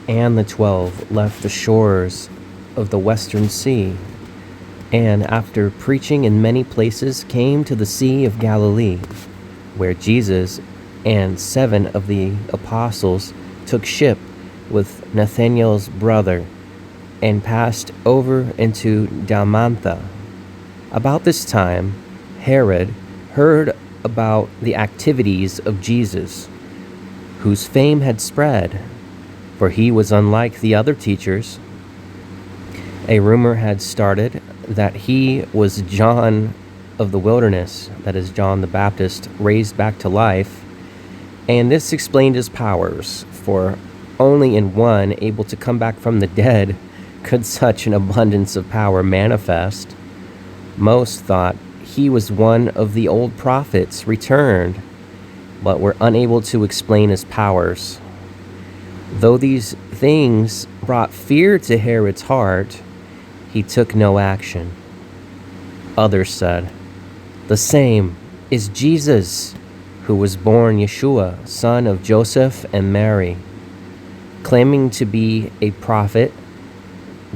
and the 12 left the shores of the western sea, and after preaching in many places came to the Sea of Galilee, where Jesus and 7 of the apostles took ship with Nathanael's brother and passed over into Dalmantha. About this time, Herod heard about the activities of Jesus, whose fame had spread, for he was unlike the other teachers. A rumor had started that he was John of the wilderness, that is, John the Baptist, raised back to life, and this explained his powers, for only in one able to come back from the dead could such an abundance of power manifest. Most thought he was one of the old prophets returned, but were unable to explain his powers. Though these things brought fear to Herod's heart, he took no action. Others said, "The same is Jesus, who was born Yeshua, son of Joseph and Mary," claiming to be a prophet,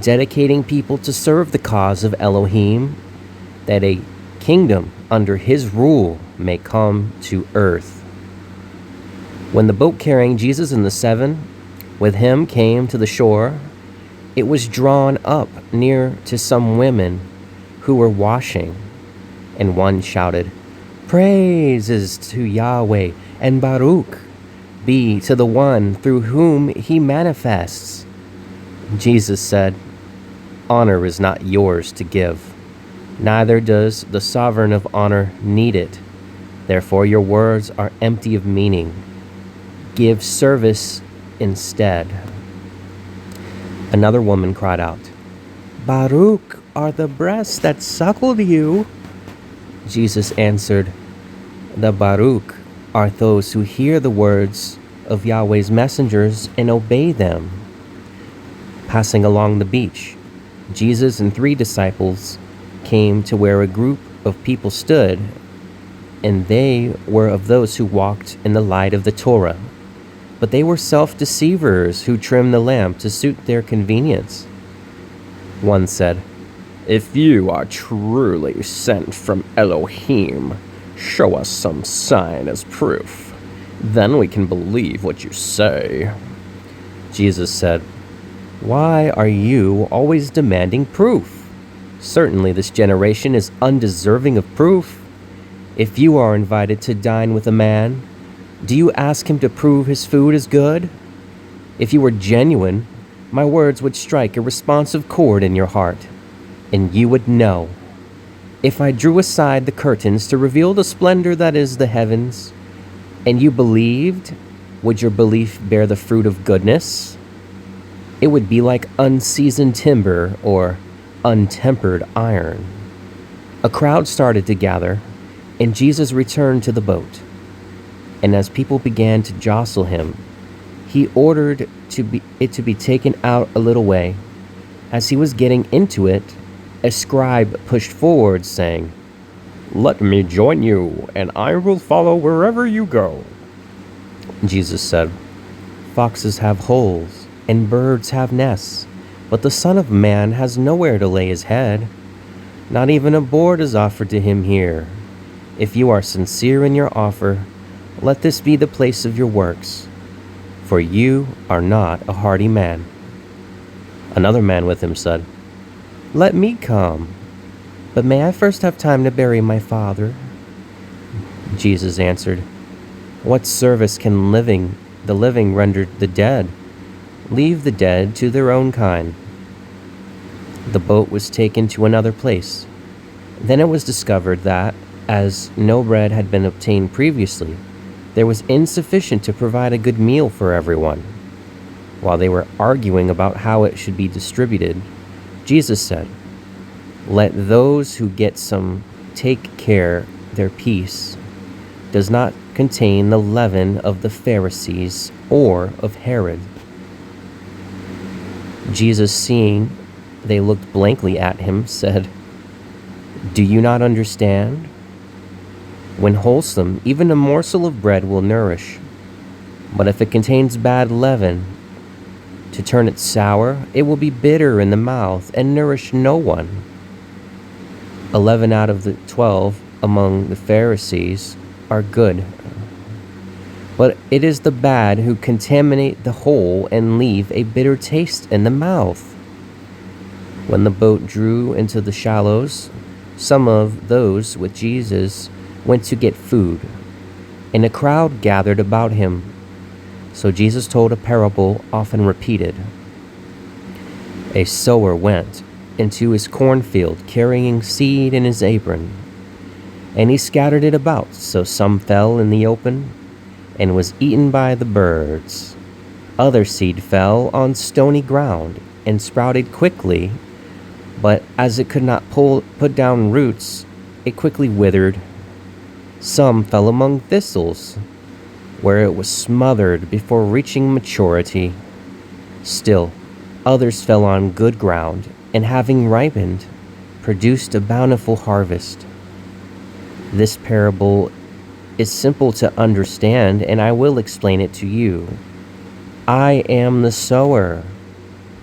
dedicating people to serve the cause of Elohim, that a kingdom under his rule may come to earth. When the boat carrying Jesus and the 7 with him came to the shore, it was drawn up near to some women who were washing, and one shouted, "Praises to Yahweh, and Baruch be to the one through whom he manifests." Jesus said, "Honor is not yours to give, neither does the sovereign of honor need it. Therefore your words are empty of meaning. Give service instead." Another woman cried out, "Baruch are the breasts that suckled you." Jesus answered, "The Baruch are those who hear the words of Yahweh's messengers and obey them." Passing along the beach, Jesus and 3 disciples came to where a group of people stood, and they were of those who walked in the light of the Torah. But they were self-deceivers who trimmed the lamp to suit their convenience. One said, "If you are truly sent from Elohim, show us some sign as proof. Then we can believe what you say." Jesus said, "Why are you always demanding proof? Certainly this generation is undeserving of proof. If you are invited to dine with a man, do you ask him to prove his food is good? If you were genuine, my words would strike a responsive chord in your heart, and you would know. If I drew aside the curtains to reveal the splendor that is the heavens, and you believed, would your belief bear the fruit of goodness? It would be like unseasoned timber or untempered iron." A crowd started to gather, and Jesus returned to the boat. And as people began to jostle him, he ordered it to be taken out a little way. As he was getting into it, a scribe pushed forward, saying, "Let me join you, and I will follow wherever you go." Jesus said, "Foxes have holes, and birds have nests, but the Son of Man has nowhere to lay his head. Not even a board is offered to him here. If you are sincere in your offer, let this be the place of your works, for you are not a hardy man." Another man with him said, "Let me come, but may I first have time to bury my father?" Jesus answered, "What service can the living render the dead? Leave the dead to their own kind." The boat was taken to another place. Then it was discovered that, as no bread had been obtained previously, there was insufficient to provide a good meal for everyone. While they were arguing about how it should be distributed, Jesus said, "Let those who get some take care their peace does not contain the leaven of the Pharisees or of Herod." Jesus, seeing they looked blankly at him, said, "Do you not understand? When wholesome, even a morsel of bread will nourish. But if it contains bad leaven, To turn it sour, it will be bitter in the mouth and nourish no one. 11 out of the 12 among the Pharisees are good, but it is the bad who contaminate the whole and leave a bitter taste in the mouth. When the boat drew into the shallows, some of those with Jesus went to get food, and a crowd gathered about him. So Jesus told a parable often repeated. A sower went into his cornfield carrying seed in his apron, and he scattered it about, so some fell in the open and was eaten by the birds. Other seed fell on stony ground and sprouted quickly, but as it could not put down roots, it quickly withered. Some fell among thistles, where it was smothered before reaching maturity. Still, others fell on good ground, and having ripened, produced a bountiful harvest. This parable is simple to understand, and I will explain it to you. I am the sower,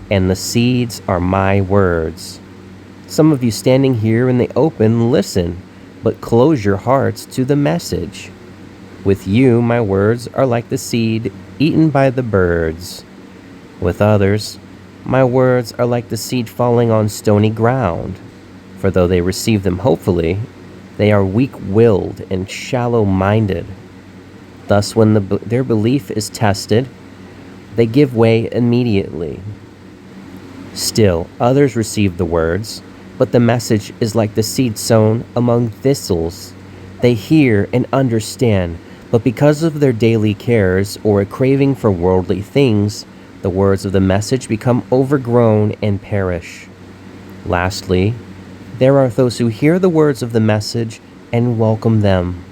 and the seeds are my words. Some of you standing here in the open listen, but close your hearts to the message. With you, my words are like the seed eaten by the birds. With others, my words are like the seed falling on stony ground. For though they receive them hopefully, they are weak-willed and shallow-minded. Thus, when their belief is tested, they give way immediately. Still, others receive the words, but the message is like the seed sown among thistles. They hear and understand, but because of their daily cares or a craving for worldly things, the words of the message become overgrown and perish. Lastly, there are those who hear the words of the message and welcome them.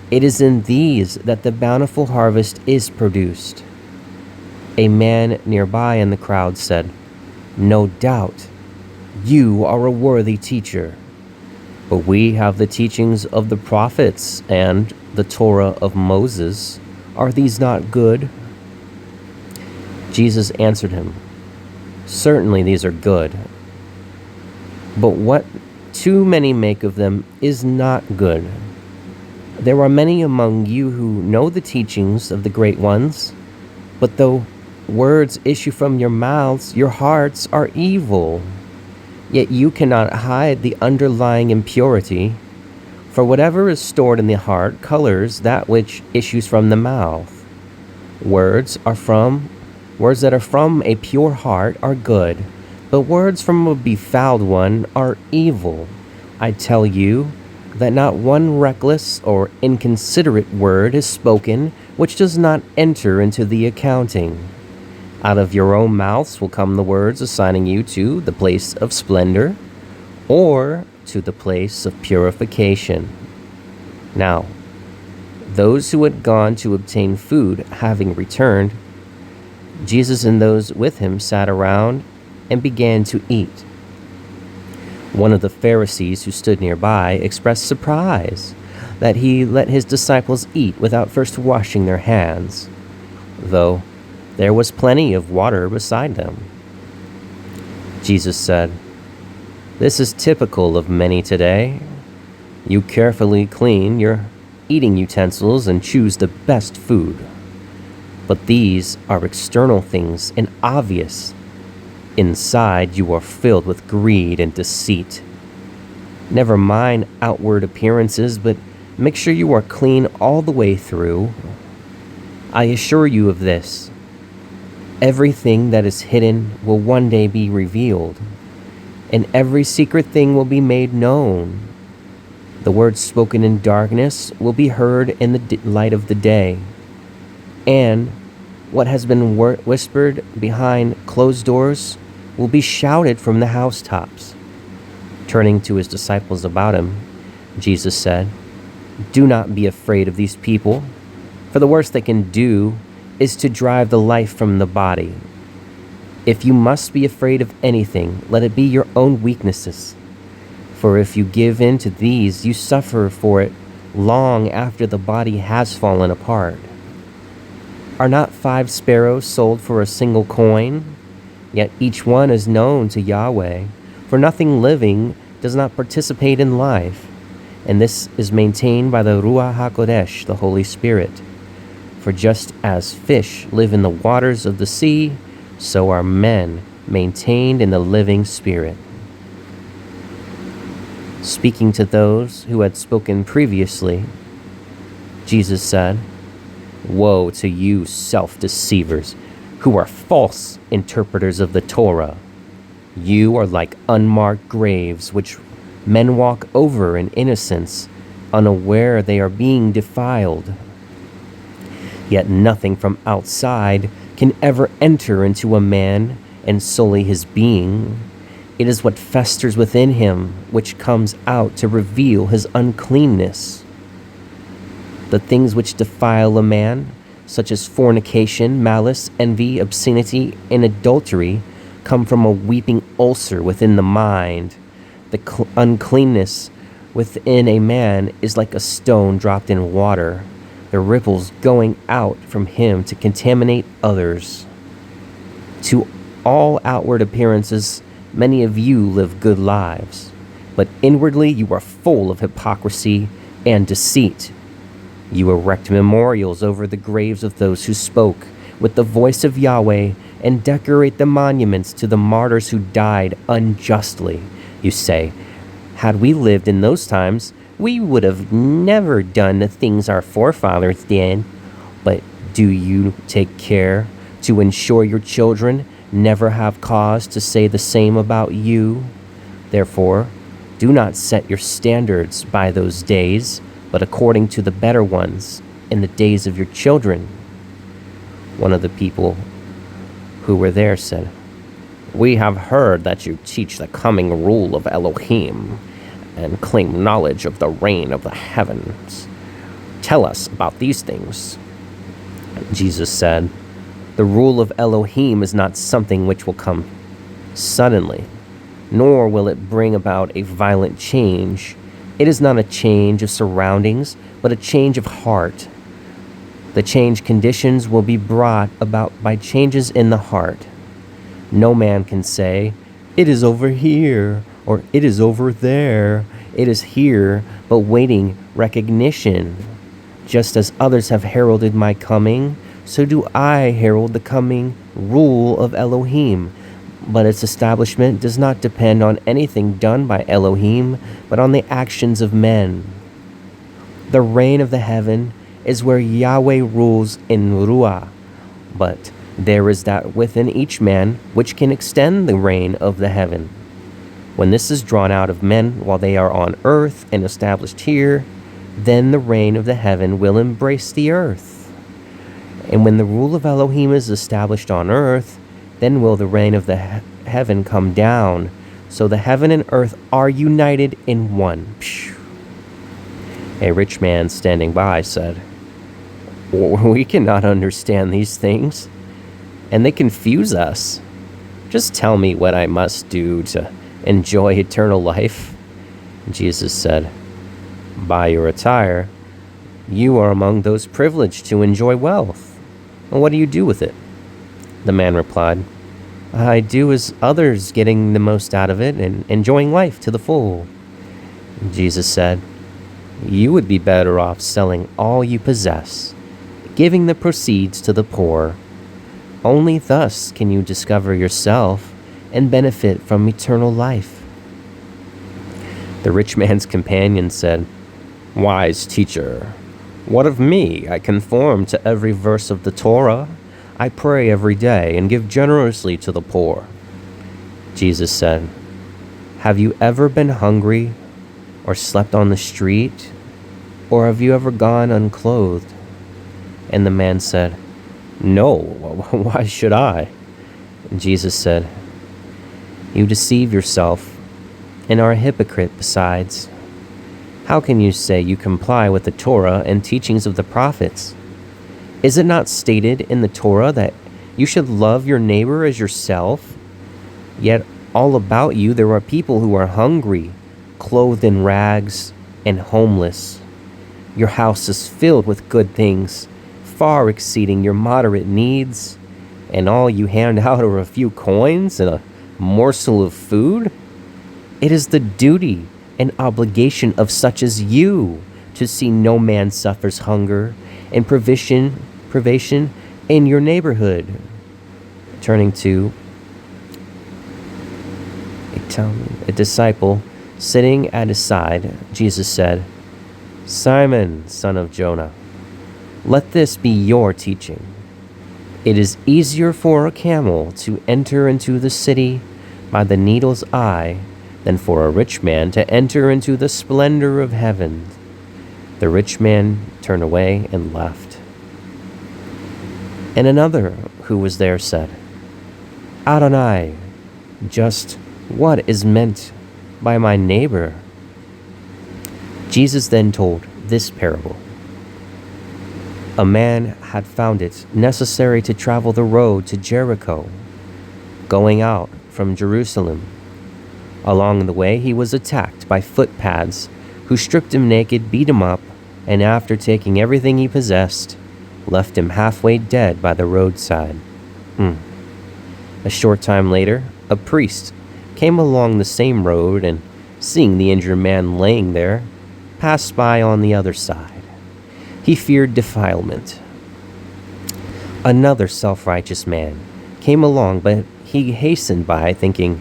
It is in these that the bountiful harvest is produced. A man nearby in the crowd said, "No doubt, you are a worthy teacher. But we have the teachings of the prophets and the Torah of Moses. Are these not good?" Jesus answered him, "Certainly these are good. But what too many make of them is not good. There are many among you who know the teachings of the great ones, but though words issue from your mouths, your hearts are evil. Yet you cannot hide the underlying impurity, for whatever is stored in the heart colors that which issues from the mouth. Words that are from a pure heart are good, but words from a befouled one are evil. I tell you that not one reckless or inconsiderate word is spoken which does not enter into the accounting. Out of your own mouths will come the words assigning you to the place of splendor or to the place of purification. Now, those who had gone to obtain food having returned, Jesus and those with him sat around and began to eat. One of the Pharisees who stood nearby expressed surprise that he let his disciples eat without first washing their hands, though there was plenty of water beside them. Jesus said, "This is typical of many today. You carefully clean your eating utensils and choose the best food. But these are external things and obvious. Inside you are filled with greed and deceit. Never mind outward appearances, but make sure you are clean all the way through. I assure you of this. Everything that is hidden will one day be revealed, and every secret thing will be made known. The words spoken in darkness will be heard in the light of the day, and what has been whispered behind closed doors will be shouted from the housetops." Turning to his disciples about him, Jesus said, "Do not be afraid of these people, for the worst they can do is to drive the life from the body. If you must be afraid of anything, let it be your own weaknesses. For if you give in to these, you suffer for it long after the body has fallen apart. Are not 5 sparrows sold for a single coin? Yet each one is known to Yahweh, for nothing living does not participate in life, and this is maintained by the Ruach HaKodesh, the Holy Spirit. For just as fish live in the waters of the sea, so are men maintained in the living Spirit. Speaking to those who had spoken previously, Jesus said, "Woe to you, self-deceivers, who are false interpreters of the Torah. You are like unmarked graves, which men walk over in innocence, unaware they are being defiled. Yet nothing from outside can ever enter into a man and sully his being. It is what festers within him which comes out to reveal his uncleanness. The things which defile a man, such as fornication, malice, envy, obscenity, and adultery, come from a weeping ulcer within the mind. The uncleanness within a man is like a stone dropped in water, the ripples going out from him to contaminate others. To all outward appearances, many of you live good lives, but inwardly you are full of hypocrisy and deceit. You erect memorials over the graves of those who spoke with the voice of Yahweh and decorate the monuments to the martyrs who died unjustly. You say, had we lived in those times, we would have never done the things our forefathers did. But do you take care to ensure your children never have cause to say the same about you? Therefore, do not set your standards by those days, but according to the better ones in the days of your children." One of the people who were there said, "We have heard that you teach the coming rule of Elohim and claim knowledge of the reign of the heavens. Tell us about these things." Jesus said, "The rule of Elohim is not something which will come suddenly, nor will it bring about a violent change. It is not a change of surroundings, but a change of heart. The change conditions will be brought about by changes in the heart. No man can say, 'It is over here,' or 'It is over there.' It is here, but waiting recognition. Just as others have heralded my coming, so do I herald the coming rule of Elohim. But its establishment does not depend on anything done by Elohim, but on the actions of men. The reign of the heaven is where Yahweh rules in Ruah, but there is that within each man which can extend the reign of the heaven. When this is drawn out of men while they are on earth and established here, then the reign of the heaven will embrace the earth. And when the rule of Elohim is established on earth, then will the reign of the heaven come down, so the heaven and earth are united in one." A rich man standing by said, "We cannot understand these things, and they confuse us. Just tell me what I must do to enjoy eternal life." Jesus said, "By your attire, you are among those privileged to enjoy wealth. And what do you do with it?" The man replied, "I do as others, getting the most out of it and enjoying life to the full." Jesus said, "You would be better off selling all you possess, giving the proceeds to the poor. Only thus can you discover yourself and benefit from eternal life." The rich man's companion said, "Wise teacher, what of me? I conform to every verse of the Torah. I pray every day and give generously to the poor." Jesus said, "Have you ever been hungry or slept on the street, or have you ever gone unclothed?" And the man said, "No, why should I?" And Jesus said, "You deceive yourself and are a hypocrite besides. How can you say you comply with the Torah and teachings of the prophets? Is it not stated in the Torah that you should love your neighbor as yourself? Yet all about you there are people who are hungry, clothed in rags, and homeless. Your house is filled with good things, far exceeding your moderate needs, and all you hand out are a few coins and a morsel of food? It is the duty and obligation of such as you to see no man suffers hunger and privation in your neighborhood. Turning to a disciple sitting at his side, Jesus said, "Simon, son of Jonah, let this be your teaching. It is easier for a camel to enter into the city by the needle's eye than for a rich man to enter into the splendor of heaven." The rich man turned away and left. And another who was there said, "Adonai, just what is meant by my neighbor?" Jesus then told this parable. A man had found it necessary to travel the road to Jericho, going out from Jerusalem. Along the way, he was attacked by footpads who stripped him naked, beat him up, and after taking everything he possessed, left him halfway dead by the roadside. A short time later, a priest came along the same road and, seeing the injured man laying there, passed by on the other side. He feared defilement. Another self-righteous man came along, but he hastened by, thinking,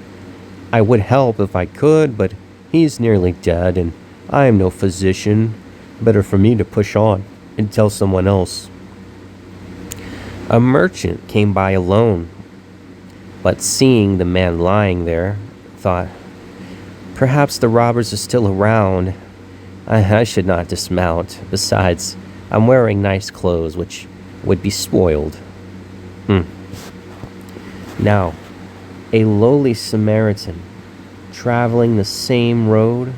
"I would help if I could, but he is nearly dead, and I am no physician. Better for me to push on and tell someone else." A merchant came by alone, but seeing the man lying there, thought, "Perhaps the robbers are still around. I should not dismount. Besides, I'm wearing nice clothes, which would be spoiled." Now, a lowly Samaritan, traveling the same road,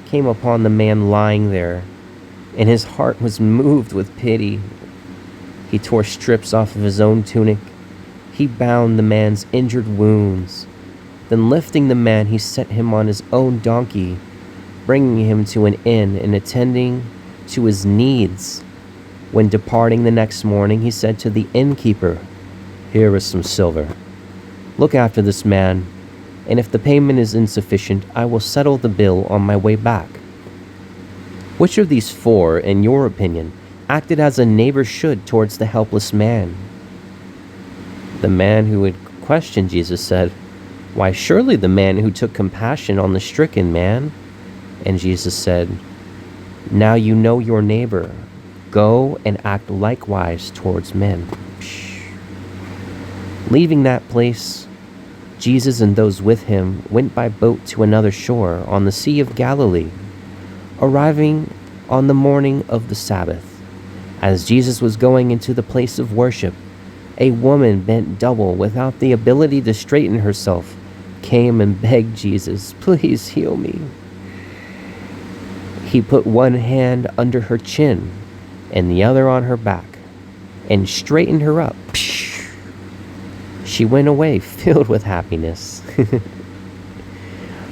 came upon the man lying there, and his heart was moved with pity. He tore strips off of his own tunic. He bound the man's injured wounds. Then lifting the man, he set him on his own donkey, bringing him to an inn and attending to his needs. When departing the next morning, he said to the innkeeper, "Here is some silver. Look after this man, and if the payment is insufficient, I will settle the bill on my way back." Which of these four, in your opinion, acted as a neighbor should towards the helpless man? The man who had questioned Jesus said, "Why, surely the man who took compassion on the stricken man." And Jesus said, "Now you know your neighbor. Go and act likewise towards men." Leaving that place, Jesus and those with him went by boat to another shore on the Sea of Galilee. Arriving on the morning of the Sabbath, as Jesus was going into the place of worship, a woman bent double without the ability to straighten herself came and begged Jesus, "Please heal me." He put one hand under her chin and the other on her back and straightened her up. She went away filled with happiness.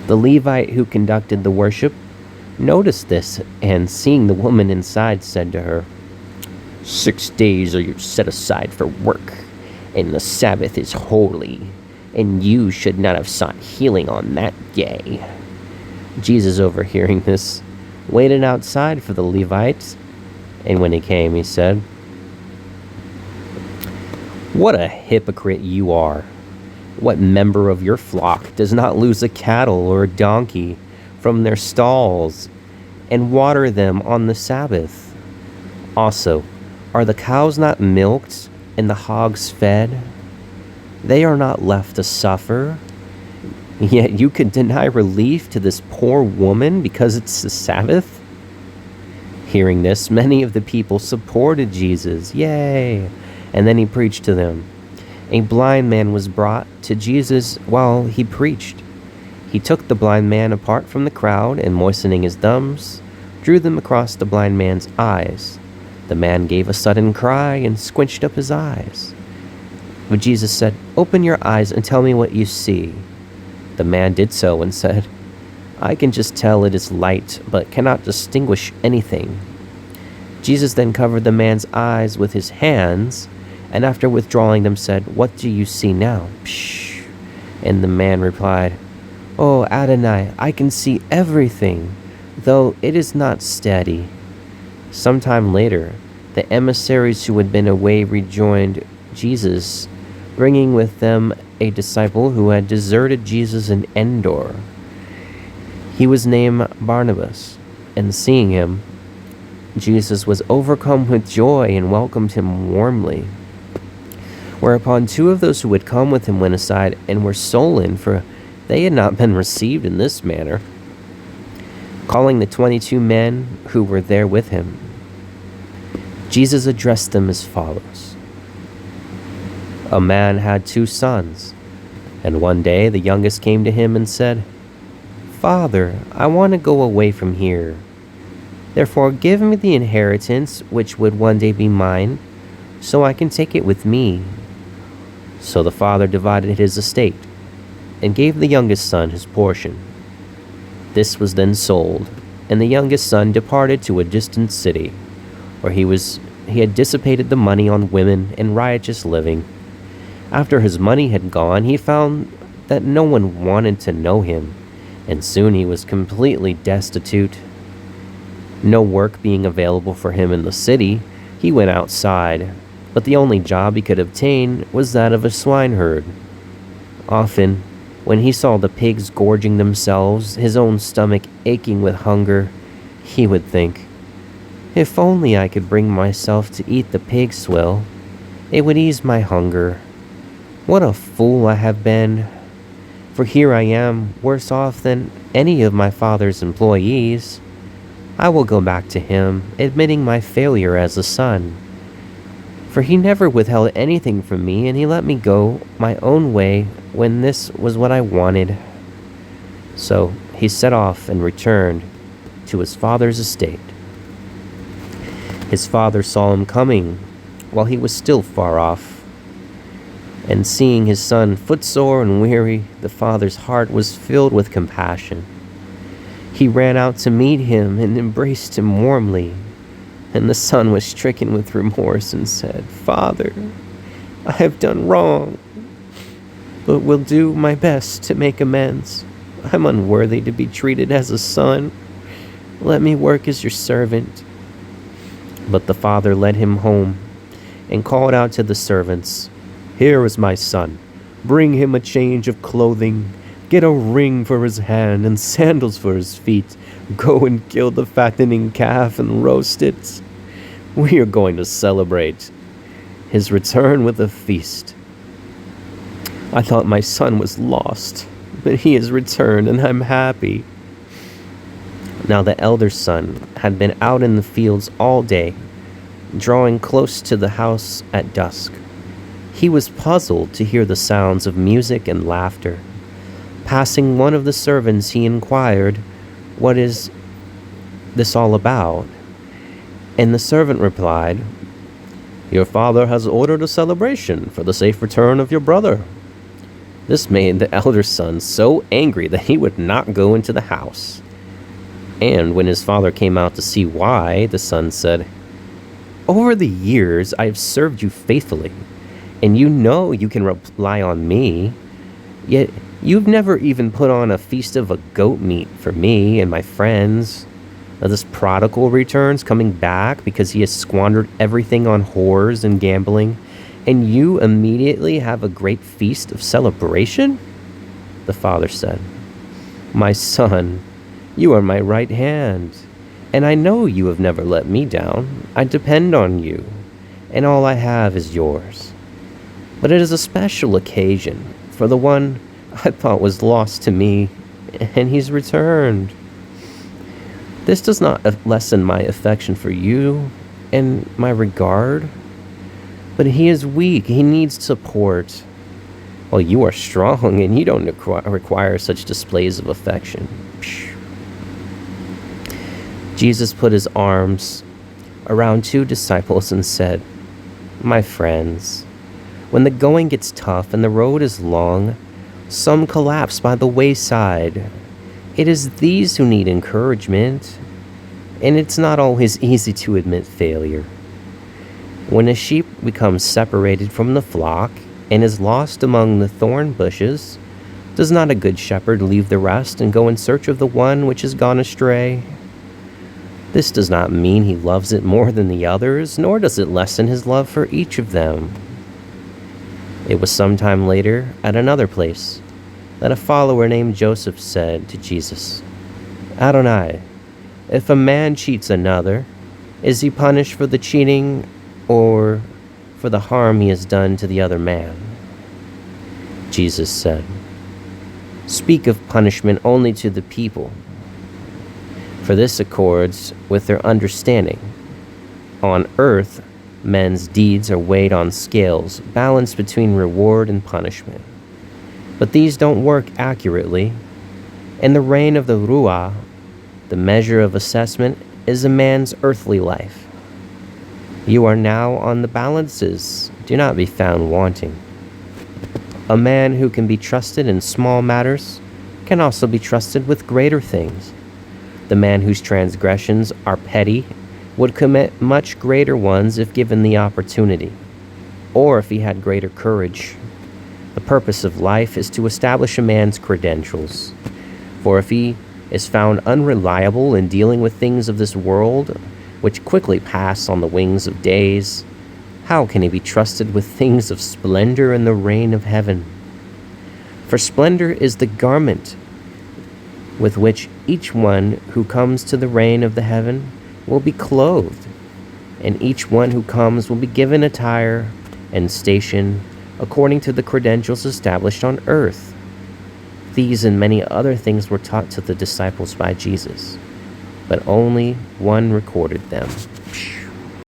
The Levite who conducted the worship noticed this, and seeing the woman inside, said to her, 6 days are set aside for work, and the Sabbath is holy, and you should not have sought healing on that day. Jesus, overhearing this, waited outside for the Levite, and when he came, he said, "What a hypocrite you are! What member of your flock does not lose a cattle or a donkey from their stalls and water them on the Sabbath? Also, are the cows not milked and the hogs fed? They are not left to suffer. Yet you could deny relief to this poor woman because it's the Sabbath?" Hearing this, many of the people supported Jesus. Yay! And then he preached to them. A blind man was brought to Jesus while he preached. He took the blind man apart from the crowd and, moistening his thumbs, drew them across the blind man's eyes. The man gave a sudden cry and squinched up his eyes. But Jesus said, "Open your eyes and tell me what you see." The man did so and said, "I can just tell it is light, but cannot distinguish anything." Jesus then covered the man's eyes with his hands, and after withdrawing them said, "What do you see now?" Psh. And the man replied, "Oh, Adonai, I can see everything, though it is not steady." Sometime later, the emissaries who had been away rejoined Jesus, bringing with them a disciple who had deserted Jesus in Endor. He was named Barnabas, and seeing him, Jesus was overcome with joy and welcomed him warmly. Whereupon two of those who had come with him went aside and were sullen, for they had not been received in this manner. Calling the 22 men who were there with him, Jesus addressed them as follows. A man had 2 sons, and one day the youngest came to him and said, "Father, I want to go away from here. Therefore give me the inheritance which would one day be mine, so I can take it with me." So the father divided his estate, and gave the youngest son his portion. This was then sold, and the youngest son departed to a distant city, where he had dissipated the money on women and riotous living. After his money had gone, he found that no one wanted to know him, and soon he was completely destitute. No work being available for him in the city, he went outside, but the only job he could obtain was that of a swineherd. Often, when he saw the pigs gorging themselves, his own stomach aching with hunger, he would think, "If only I could bring myself to eat the pig's swill, it would ease my hunger. What a fool I have been, for here I am, worse off than any of my father's employees. I will go back to him, admitting my failure as a son. For he never withheld anything from me, and he let me go my own way when this was what I wanted." So he set off and returned to his father's estate. His father saw him coming while he was still far off, and seeing his son footsore and weary, the father's heart was filled with compassion. He ran out to meet him and embraced him warmly. And the son was stricken with remorse and said, "Father, I have done wrong, but will do my best to make amends. I'm unworthy to be treated as a son. Let me work as your servant." But the father led him home and called out to the servants, "Here is my son. Bring him a change of clothing. Get a ring for his hand and sandals for his feet. Go and kill the fattening calf and roast it. We are going to celebrate his return with a feast. I thought my son was lost, but he has returned, and I'm happy." Now the elder son had been out in the fields all day, drawing close to the house at dusk. He was puzzled to hear the sounds of music and laughter. Passing one of the servants, he inquired, "What is this all about?" And the servant replied, "Your father has ordered a celebration for the safe return of your brother." This made the elder son so angry that he would not go into the house. And when his father came out to see why, the son said, "Over the years I have served you faithfully, and you know you can rely on me. Yet you've never even put on a feast of a goat meat for me and my friends. Now this prodigal returns, coming back because he has squandered everything on whores and gambling, and you immediately have a great feast of celebration?" The father said, "My son, you are my right hand, and I know you have never let me down. I depend on you, and all I have is yours. But it is a special occasion for the one I thought was lost to me, and he's returned. This does not lessen my affection for you and my regard, but he is weak, he needs support, while you are strong and you don't require such displays of affection." Jesus put his arms around 2 disciples and said, "My friends, when the going gets tough and the road is long, some collapse by the wayside. It is these who need encouragement. And it's not always easy to admit failure. When a sheep becomes separated from the flock and is lost among the thorn bushes, does not a good shepherd leave the rest and go in search of the one which has gone astray? This does not mean he loves it more than the others, nor does it lessen his love for each of them. It was some time later, at another place, that a follower named Joseph said to Jesus, "Adonai, if a man cheats another, is he punished for the cheating or for the harm he has done to the other man?" Jesus said, "Speak of punishment only to the people, for this accords with their understanding. On earth, men's deeds are weighed on scales, balanced between reward and punishment. But these don't work accurately. In the reign of the Ruah, the measure of assessment is a man's earthly life. You are now on the balances. Do not be found wanting. A man who can be trusted in small matters can also be trusted with greater things. The man whose transgressions are petty would commit much greater ones if given the opportunity, or if he had greater courage. The purpose of life is to establish a man's credentials. For if he is found unreliable in dealing with things of this world, which quickly pass on the wings of days, how can he be trusted with things of splendor in the reign of heaven? For splendor is the garment with which each one who comes to the reign of the heaven will be clothed, and each one who comes will be given attire and station according to the credentials established on earth. These and many other things were taught to the disciples by Jesus, but only one recorded them.